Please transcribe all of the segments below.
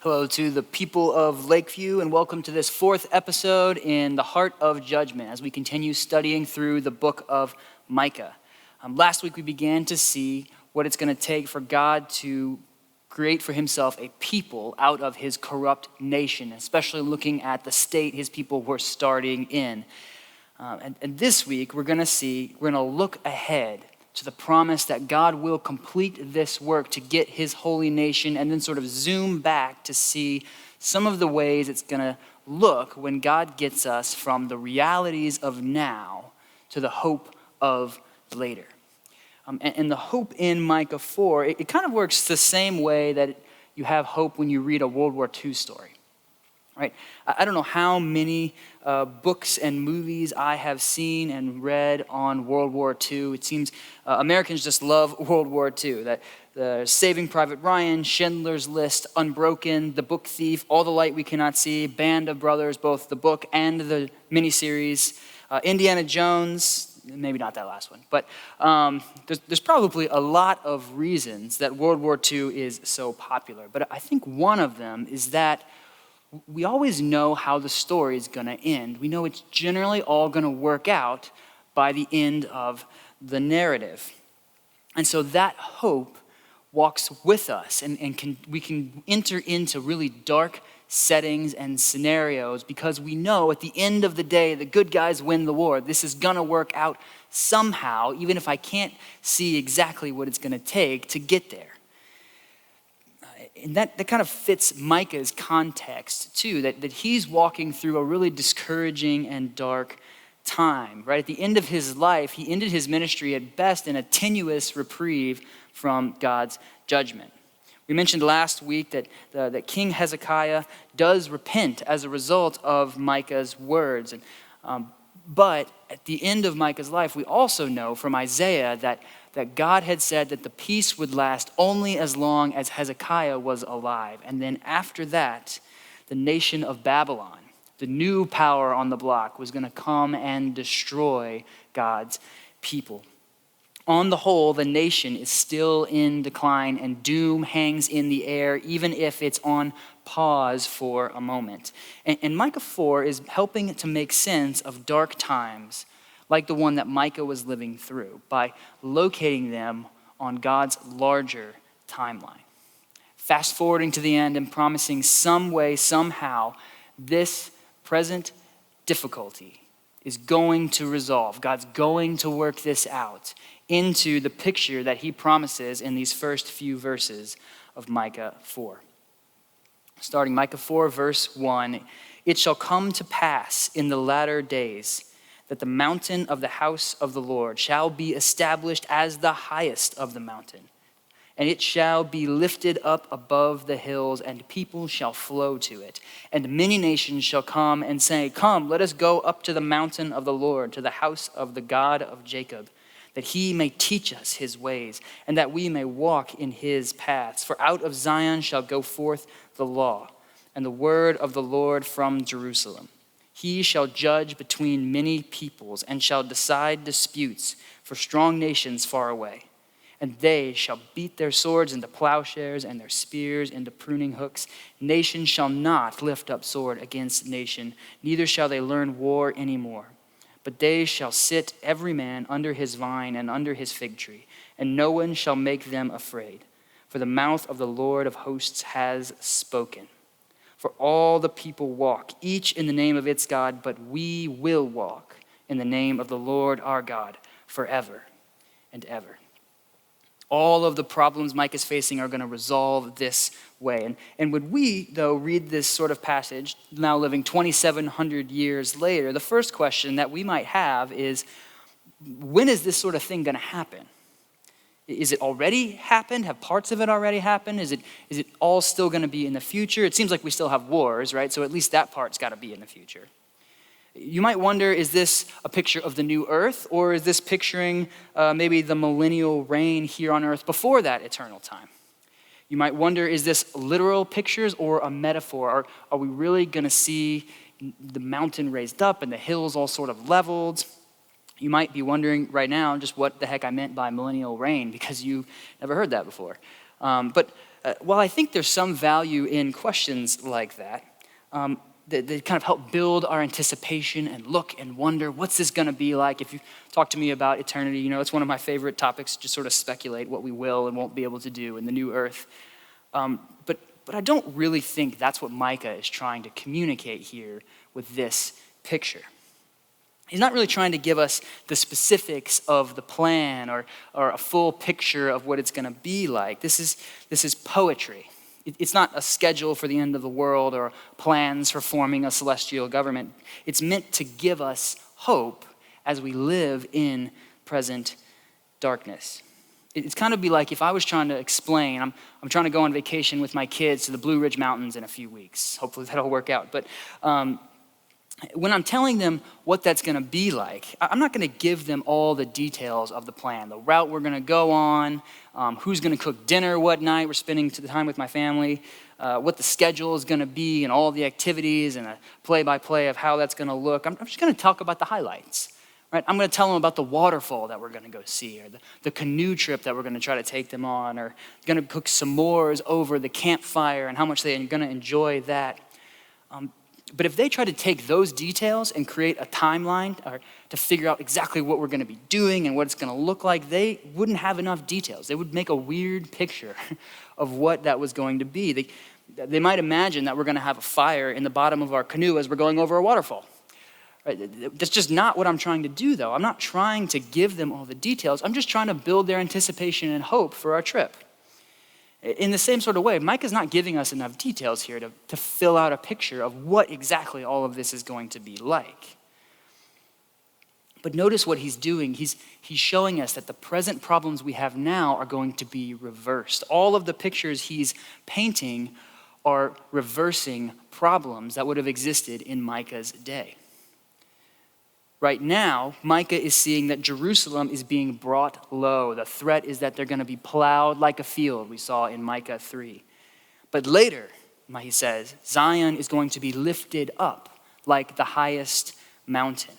Hello to the people of Lakeview, and welcome to this fourth episode in the Heart of Judgment as we continue studying through the book of Micah. Last week we began to see what it's going to take for God to create for himself a people out of his corrupt nation, especially looking at the state his people were starting in. And this week we're going to look ahead to the promise that God will complete this work to get his holy nation, and then sort of zoom back to see some of the ways it's going to look when God gets us from the realities of now to the hope of later. And the hope in Micah 4, it kind of works the same way that you have hope when you read a World War II story. Right? I don't know how many books and movies I have seen and read on World War II. It seems Americans just love World War II. That the Saving Private Ryan, Schindler's List, Unbroken, The Book Thief, All the Light We Cannot See, Band of Brothers, both the book and the miniseries, Indiana Jones, maybe not that last one, but there's probably a lot of reasons that World War II is so popular. But I think one of them is that we always know how the story is going to end. We know it's generally all going to work out by the end of the narrative. And so that hope walks with us, and we can enter into really dark settings and scenarios because we know at the end of the day, the good guys win the war. This is going to work out somehow, even if I can't see exactly what it's going to take to get there. And that kind of fits Micah's context too, that he's walking through a really discouraging and dark time, right? At the end of his life, he ended his ministry at best in a tenuous reprieve from God's judgment. We mentioned last week that King Hezekiah does repent as a result of Micah's words. But at the end of Micah's life, we also know from Isaiah that God had said that the peace would last only as long as Hezekiah was alive. And then after that, the nation of Babylon, the new power on the block, was going to come and destroy God's people. On the whole, the nation is still in decline and doom hangs in the air, even if it's on pause for a moment. And Micah 4 is helping to make sense of dark times like the one that Micah was living through by locating them on God's larger timeline. Fast forwarding to the end and promising some way, somehow, this present difficulty is going to resolve. God's going to work this out into the picture that he promises in these first few verses of Micah 4. Starting Micah 4, verse 1, "It shall come to pass in the latter days that the mountain of the house of the Lord shall be established as the highest of the mountain, and it shall be lifted up above the hills, and people shall flow to it. And many nations shall come and say, 'Come, let us go up to the mountain of the Lord, to the house of the God of Jacob, that he may teach us his ways, and that we may walk in his paths. For out of Zion shall go forth the law, and the word of the Lord from Jerusalem. He shall judge between many peoples and shall decide disputes for strong nations far away. And they shall beat their swords into plowshares and their spears into pruning hooks. Nation shall not lift up sword against nation, neither shall they learn war anymore. But they shall sit every man under his vine and under his fig tree, and no one shall make them afraid. For the mouth of the Lord of hosts has spoken. For all the people walk, each in the name of its God, but we will walk in the name of the Lord our God forever and ever." All of the problems Micah is facing are going to resolve this way. And when we, though, read this sort of passage, now living 2,700 years later, the first question that we might have is, when is this sort of thing going to happen? Is it already happened? Have parts of it already happened? Is it all still going to be in the future? It seems like we still have wars, right? So at least that part's got to be in the future. You might wonder, is this a picture of the new earth, or is this picturing maybe the millennial reign here on earth before that eternal time? You might wonder, is this literal pictures or a metaphor? Are we really going to see the mountain raised up and the hills all sort of leveled? You might be wondering right now just what the heck I meant by millennial reign, because you've never heard that before. But while I think there's some value in questions like that, that kind of help build our anticipation and look and wonder, what's this gonna be like? If you talk to me about eternity, you know, it's one of my favorite topics, just sort of speculate what we will and won't be able to do in the new earth. But I don't really think that's what Micah is trying to communicate here with this picture. He's not really trying to give us the specifics of the plan or a full picture of what it's gonna be like. This is poetry. It's not a schedule for the end of the world or plans for forming a celestial government. It's meant to give us hope as we live in present darkness. It's kind of be like if I was trying to explain, I'm trying to go on vacation with my kids to the Blue Ridge Mountains in a few weeks. Hopefully that'll work out. But when I'm telling them what that's gonna be like, I'm not gonna give them all the details of the plan, the route we're gonna go on, who's gonna cook dinner what night we're spending the time with my family, what the schedule is gonna be and all the activities and a play-by-play of how that's gonna look. I'm just gonna talk about the highlights. Right? I'm gonna tell them about the waterfall that we're gonna go see, or the canoe trip that we're gonna try to take them on, or gonna cook s'mores over the campfire and how much they're gonna enjoy that. But if they try to take those details and create a timeline or to figure out exactly what we're gonna be doing and what it's gonna look like, they wouldn't have enough details. They would make a weird picture of what that was going to be. They might imagine that we're gonna have a fire in the bottom of our canoe as we're going over a waterfall. Right? That's just not what I'm trying to do, though. I'm not trying to give them all the details. I'm just trying to build their anticipation and hope for our trip. In the same sort of way, Micah's not giving us enough details here to fill out a picture of what exactly all of this is going to be like. But notice what he's doing. He's showing us that the present problems we have now are going to be reversed. All of the pictures he's painting are reversing problems that would have existed in Micah's day. Right now, Micah is seeing that Jerusalem is being brought low. The threat is that they're going to be plowed like a field, we saw in Micah 3. But later, he says, Zion is going to be lifted up like the highest mountain.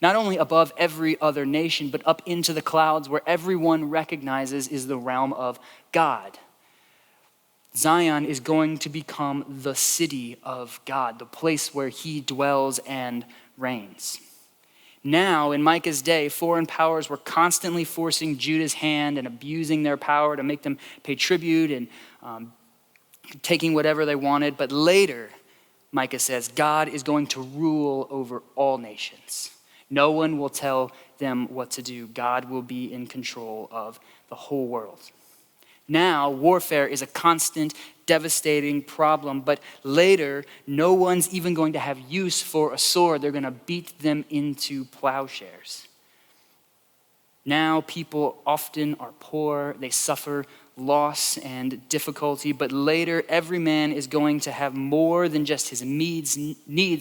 Not only above every other nation, but up into the clouds where everyone recognizes is the realm of God. Zion is going to become the city of God, the place where he dwells and reigns. Now, in Micah's day, foreign powers were constantly forcing Judah's hand and abusing their power to make them pay tribute and taking whatever they wanted. But later, Micah says, God is going to rule over all nations. No one will tell them what to do. God will be in control of the whole world. Now, warfare is a constant, devastating problem, but later, no one's even going to have use for a sword. They're going to beat them into plowshares. Now, people often are poor. They suffer loss and difficulty, but later, every man is going to have more than just his needs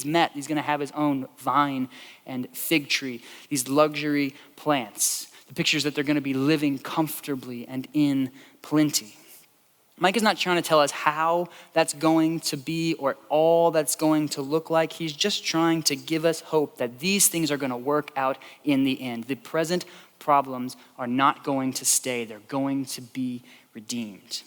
met. He's going to have his own vine and fig tree, these luxury plants. The pictures that they're going to be living comfortably and in plenty. Mike is not trying to tell us how that's going to be or all that's going to look like. He's just trying to give us hope that these things are going to work out in the end. The present problems are not going to stay. They're going to be redeemed.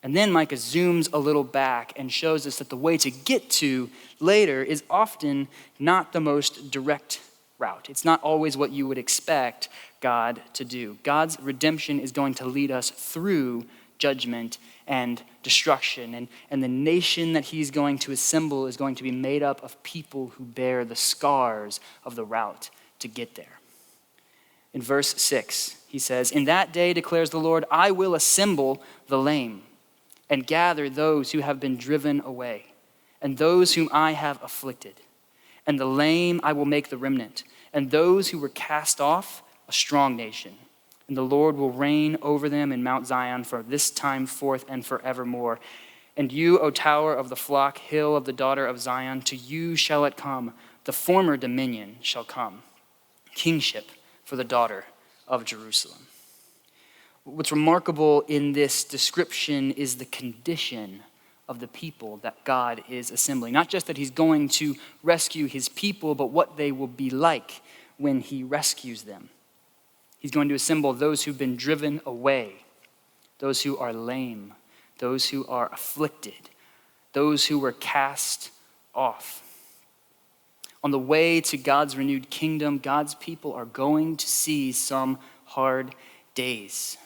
And then Micah zooms a little back and shows us that the way to get to later is often not the most direct route. It's not always what you would expect God to do. God's redemption is going to lead us through judgment and destruction. And the nation that he's going to assemble is going to be made up of people who bear the scars of the route to get there. In verse 6, he says, "In that day, declares the Lord, I will assemble the lame and gather those who have been driven away and those whom I have afflicted. And the lame I will make the remnant, and those who were cast off a strong nation. And the Lord will reign over them in Mount Zion from this time forth and forevermore. And you, O tower of the flock, hill of the daughter of Zion, to you shall it come. The former dominion shall come, kingship for the daughter of Jerusalem." What's remarkable in this description is the condition of the people that God is assembling. Not just that he's going to rescue his people, but what they will be like when he rescues them. He's going to assemble those who've been driven away, those who are lame, those who are afflicted, those who were cast off. On the way to God's renewed kingdom, God's people are going to see some hard days.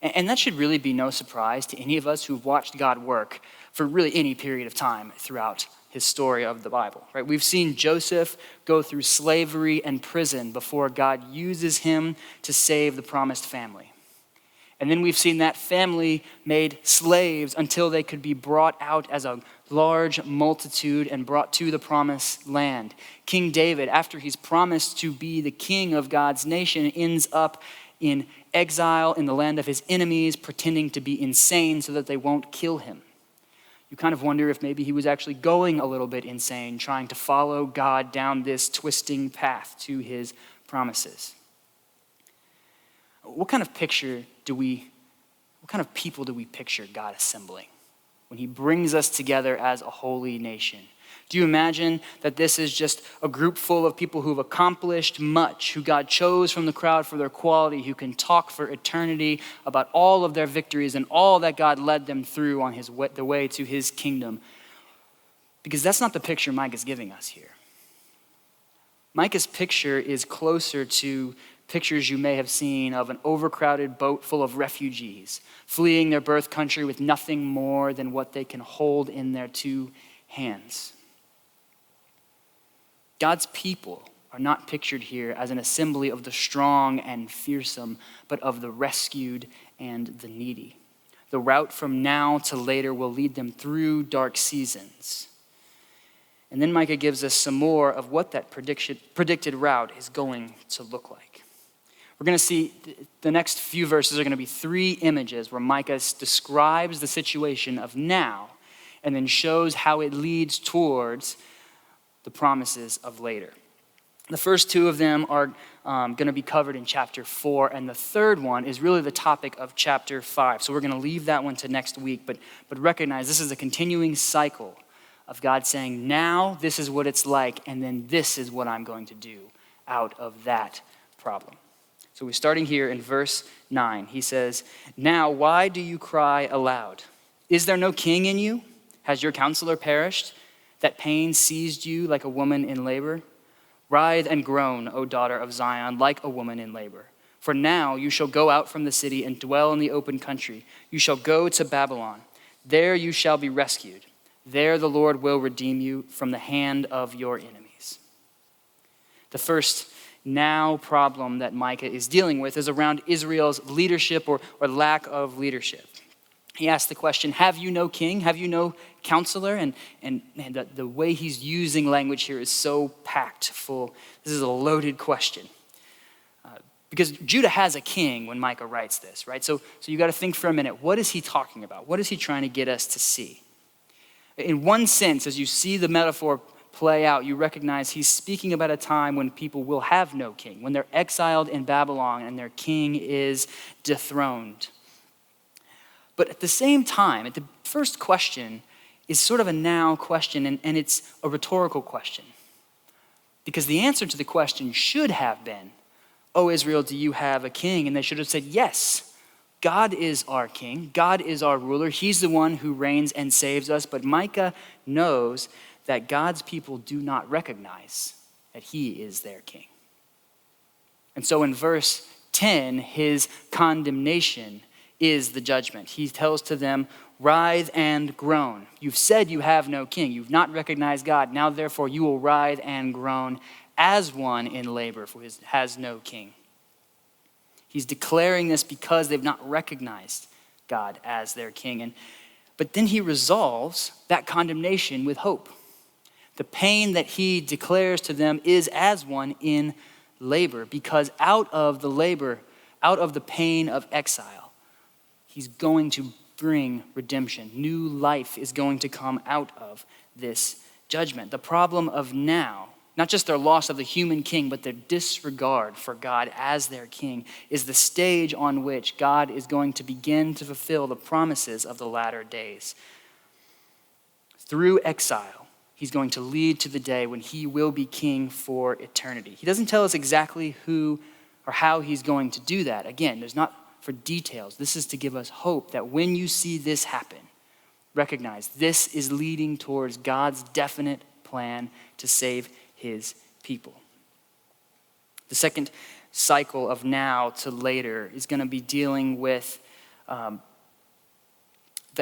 And that should really be no surprise to any of us who've watched God work for really any period of time throughout his story of the Bible, right? We've seen Joseph go through slavery and prison before God uses him to save the promised family. And then we've seen that family made slaves until they could be brought out as a large multitude and brought to the promised land. King David, after he's promised to be the king of God's nation, ends up in exile in the land of his enemies, pretending to be insane so that they won't kill him. You kind of wonder if maybe he was actually going a little bit insane, trying to follow God down this twisting path to his promises. What kind of people do we picture God assembling when he brings us together as a holy nation? Do you imagine that this is just a group full of people who've accomplished much, who God chose from the crowd for their quality, who can talk for eternity about all of their victories and all that God led them through on the way to his kingdom? Because that's not the picture Micah's giving us here. Micah's picture is closer to pictures you may have seen of an overcrowded boat full of refugees fleeing their birth country with nothing more than what they can hold in their two hands. God's people are not pictured here as an assembly of the strong and fearsome, but of the rescued and the needy. The route from now to later will lead them through dark seasons. And then Micah gives us some more of what that predicted route is going to look like. We're going to see the next few verses are going to be three images where Micah describes the situation of now and then shows how it leads towards the promises of later. The first two of them are going to be covered in chapter 4, and the third one is really the topic of chapter 5. So we're going to leave that one to next week, but recognize this is a continuing cycle of God saying, now this is what it's like, and then this is what I'm going to do out of that problem. So we're starting here in verse 9. He says, now why do you cry aloud? Is there no king in you? Has your counselor perished? That pain seized you like a woman in labor? Writhe and groan, O daughter of Zion, like a woman in labor. For now you shall go out from the city and dwell in the open country. You shall go to Babylon. There you shall be rescued. There the Lord will redeem you from the hand of your enemies. The first now problem that Micah is dealing with is around Israel's leadership or lack of leadership. He asked the question, have you no king? Have you no counselor? And the way he's using language here is so packed full. This is a loaded question. Because Judah has a king when Micah writes this, right? So you got to think for a minute, what is he talking about? What is he trying to get us to see? In one sense, as you see the metaphor play out, you recognize he's speaking about a time when people will have no king, when they're exiled in Babylon and their king is dethroned. But at the same time, the first question is sort of a now question, and it's a rhetorical question. Because the answer to the question should have been, oh, Israel, do you have a king? And they should have said, yes, God is our king. God is our ruler. He's the one who reigns and saves us. But Micah knows that God's people do not recognize that he is their king. And so in verse 10, his condemnation is the judgment. He tells to them, writhe and groan. You've said you have no king. You've not recognized God. Now, therefore, you will writhe and groan as one in labor, for he has no king. He's declaring this because they've not recognized God as their king. But then he resolves that condemnation with hope. The pain that he declares to them is as one in labor, because out of the labor, out of the pain of exile, he's going to bring redemption. New life is going to come out of this judgment. The problem of now, not just their loss of the human king, but their disregard for God as their king, is the stage on which God is going to begin to fulfill the promises of the latter days. Through exile, he's going to lead to the day when he will be king for eternity. He doesn't tell us exactly who or how he's going to do that. Again, there's not for details. This is to give us hope that when you see this happen, recognize this is leading towards God's definite plan to save his people. The second cycle of now to later is going to be dealing with the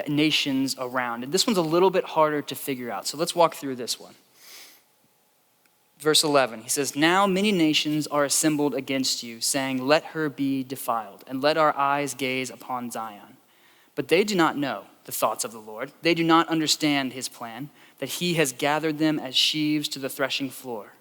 nations around. And this one's a little bit harder to figure out. So let's walk through this one. Verse 11, he says, "Now many nations are assembled against you, saying, 'Let her be defiled, and let our eyes gaze upon Zion.' But they do not know the thoughts of the Lord. They do not understand his plan, that he has gathered them as sheaves to the threshing floor.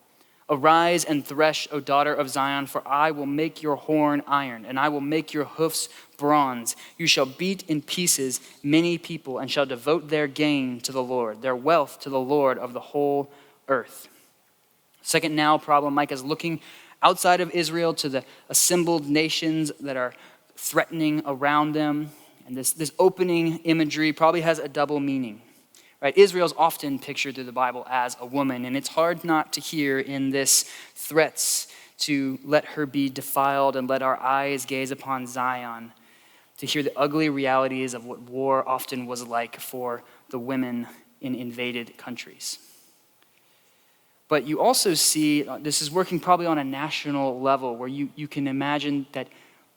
Arise and thresh, O daughter of Zion, for I will make your horn iron, and I will make your hoofs bronze. You shall beat in pieces many people, and shall devote their gain to the Lord, their wealth to the Lord of the whole earth." Second now problem, Micah is looking outside of Israel to the assembled nations that are threatening around them. And this opening imagery probably has a double meaning. Right? Israel's often pictured through the Bible as a woman, and it's hard not to hear in this threats to let her be defiled and let our eyes gaze upon Zion, to hear the ugly realities of what war often was like for the women in invaded countries. But you also see, this is working probably on a national level, where you can imagine that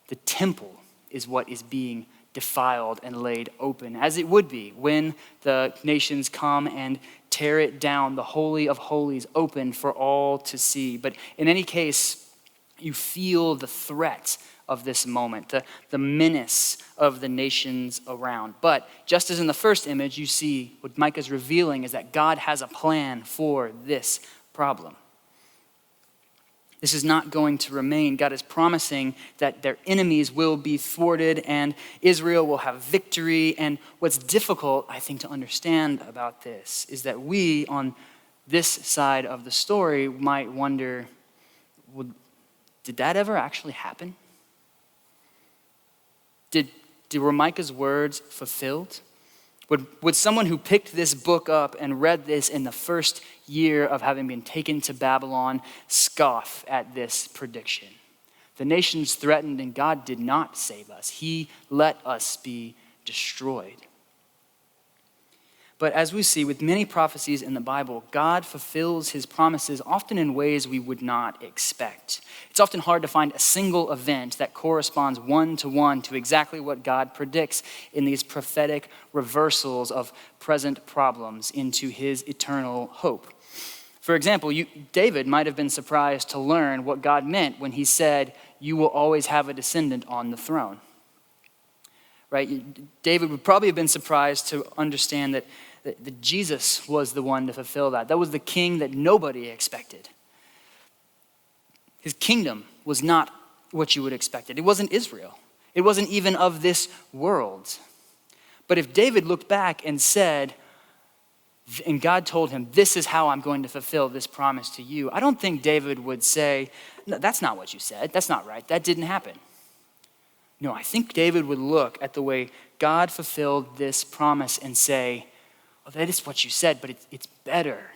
the temple is what is being defiled and laid open, as it would be when the nations come and tear it down, the Holy of Holies open for all to see. But in any case, you feel the threat of this moment, the menace of the nations around. But just as in the first image, you see what Micah's revealing is that God has a plan for this problem. This is not going to remain. God is promising that their enemies will be thwarted and Israel will have victory. And what's difficult, I think, to understand about this is that we, on this side of the story, might wonder, did that ever actually happen? Were Micah's words fulfilled? Would someone who picked this book up and read this in the first year of having been taken to Babylon scoff at this prediction? The nations threatened and God did not save us. He let us be destroyed. But as we see with many prophecies in the Bible, God fulfills his promises often in ways we would not expect. It's often hard to find a single event that corresponds one-to-one to exactly what God predicts in these prophetic reversals of present problems into his eternal hope. For example, David might have been surprised to learn what God meant when he said, "You will always have a descendant on the throne." Right? David would probably have been surprised to understand that Jesus was the one to fulfill that. That was the king that nobody expected. His kingdom was not what you would expect it. It wasn't Israel. It wasn't even of this world. But if David looked back and said, and God told him, "This is how I'm going to fulfill this promise to you," I don't think David would say, "No, that's not what you said. That's not right. That didn't happen." No, I think David would look at the way God fulfilled this promise and say, "Oh, that is what you said, but it's better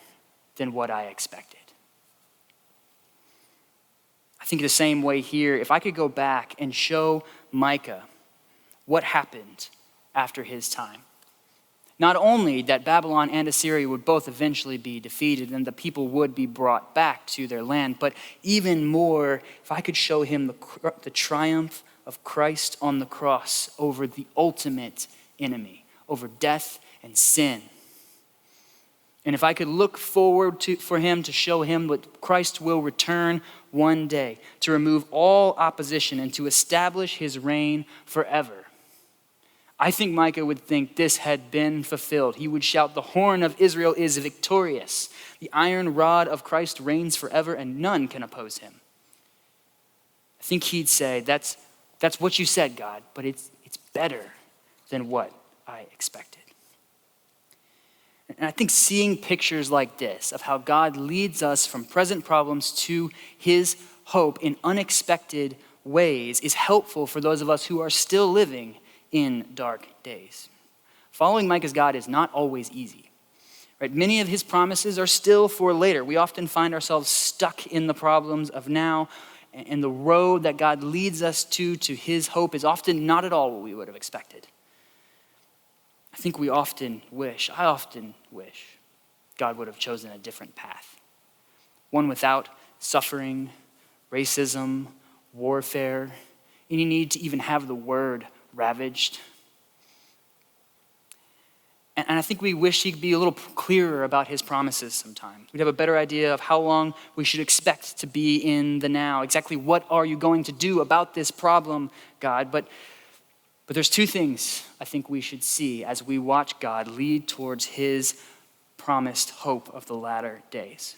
than what I expected." I think the same way here, if I could go back and show Micah what happened after his time. Not only that Babylon and Assyria would both eventually be defeated and the people would be brought back to their land, but even more, if I could show him the triumph of Christ on the cross over the ultimate enemy, over death and sin. And if I could look forward for him to show him that Christ will return one day to remove all opposition and to establish his reign forever, I think Micah would think this had been fulfilled. He would shout, "The horn of Israel is victorious. The iron rod of Christ reigns forever and none can oppose him." I think he'd say, that's what you said, God, but it's better than what I expected. And I think seeing pictures like this of how God leads us from present problems to his hope in unexpected ways is helpful for those of us who are still living in dark days. Following Micah's God is not always easy. Right? Many of his promises are still for later. We often find ourselves stuck in the problems of now, And the road that God leads us to his hope is often not at all what we would have expected. I often wish God would have chosen a different path. One without suffering, racism, warfare, any need to even have the word ravaged. And I think we wish he'd be a little clearer about his promises sometimes. We'd have a better idea of how long we should expect to be in the now. Exactly what are you going to do about this problem, God? But there's two things I think we should see as we watch God lead towards his promised hope of the latter days.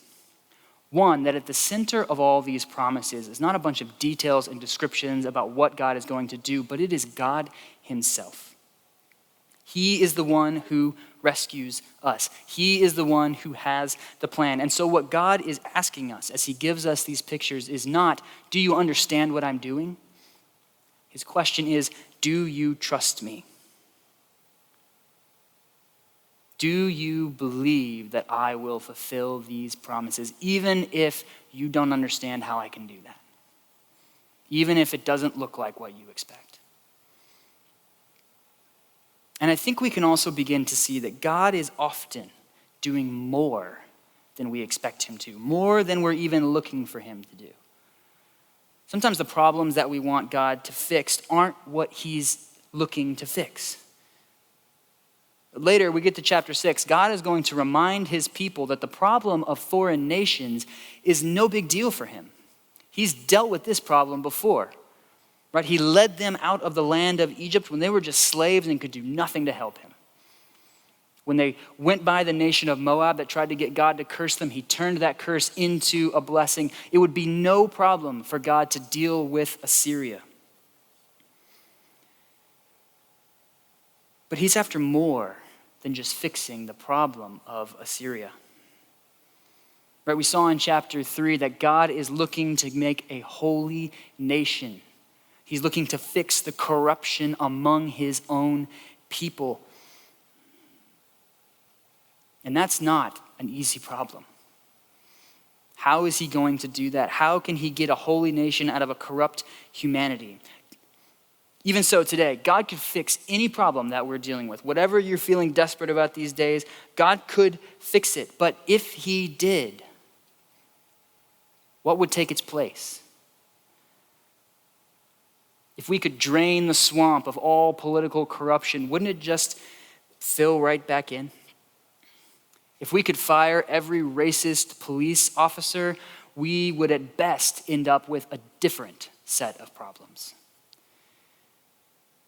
One, that at the center of all these promises is not a bunch of details and descriptions about what God is going to do, but it is God himself. He is the one who rescues us. He is the one who has the plan. And so what God is asking us as he gives us these pictures is not, do you understand what I'm doing? His question is, do you trust me? Do you believe that I will fulfill these promises, even if you don't understand how I can do that? Even if it doesn't look like what you expect? And I think we can also begin to see that God is often doing more than we expect him to, more than we're even looking for him to do. Sometimes the problems that we want God to fix aren't what he's looking to fix. Later, we get to chapter 6. God is going to remind his people that the problem of foreign nations is no big deal for him. He's dealt with this problem before. Right? He led them out of the land of Egypt when they were just slaves and could do nothing to help him. When they went by the nation of Moab that tried to get God to curse them, he turned that curse into a blessing. It would be no problem for God to deal with Assyria. But he's after more than just fixing the problem of Assyria. Right? We saw in chapter 3 that God is looking to make a holy nation. He's looking to fix the corruption among his own people. And that's not an easy problem. How is he going to do that? How can he get a holy nation out of a corrupt humanity? Even so today, God could fix any problem that we're dealing with. Whatever you're feeling desperate about these days, God could fix it. But if he did, what would take its place? If we could drain the swamp of all political corruption, wouldn't it just fill right back in? If we could fire every racist police officer, we would at best end up with a different set of problems.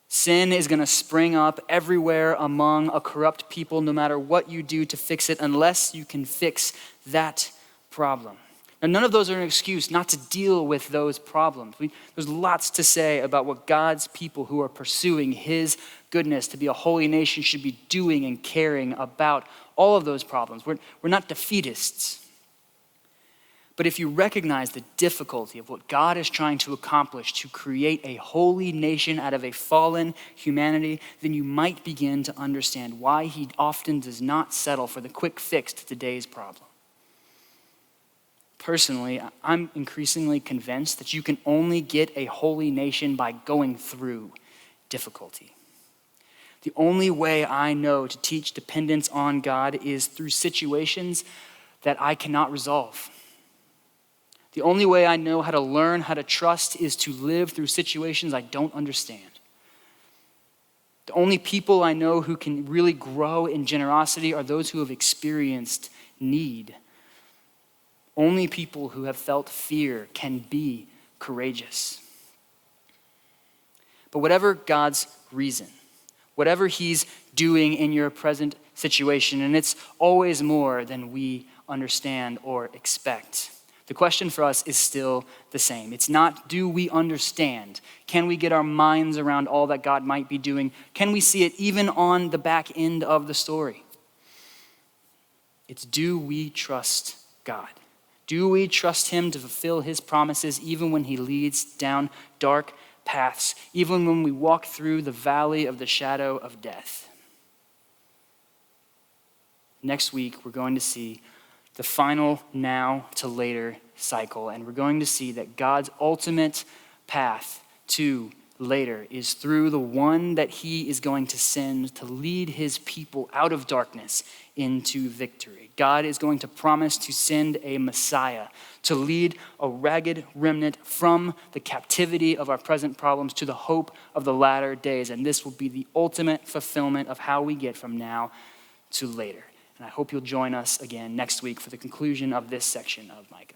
Sin is going to spring up everywhere among a corrupt people, no matter what you do to fix it, unless you can fix that problem. Now, none of those are an excuse not to deal with those problems. There's lots to say about what God's people who are pursuing his goodness to be a holy nation should be doing and caring about all of those problems. We're not defeatists. But if you recognize the difficulty of what God is trying to accomplish to create a holy nation out of a fallen humanity, then you might begin to understand why he often does not settle for the quick fix to today's problem. Personally, I'm increasingly convinced that you can only get a holy nation by going through difficulty. The only way I know to teach dependence on God is through situations that I cannot resolve. The only way I know how to learn how to trust is to live through situations I don't understand. The only people I know who can really grow in generosity are those who have experienced need. Only people who have felt fear can be courageous. But whatever God's reason, whatever he's doing in your present situation, and it's always more than we understand or expect, the question for us is still the same. It's not, do we understand? Can we get our minds around all that God might be doing? Can we see it even on the back end of the story? It's, do we trust God? Do we trust him to fulfill his promises even when he leads down dark paths, even when we walk through the valley of the shadow of death? Next week, we're going to see the final now to later cycle. And we're going to see that God's ultimate path to later is through the one that he is going to send to lead his people out of darkness into victory. God is going to promise to send a Messiah to lead a ragged remnant from the captivity of our present problems to the hope of the latter days. And this will be the ultimate fulfillment of how we get from now to later. And I hope you'll join us again next week for the conclusion of this section of Micah.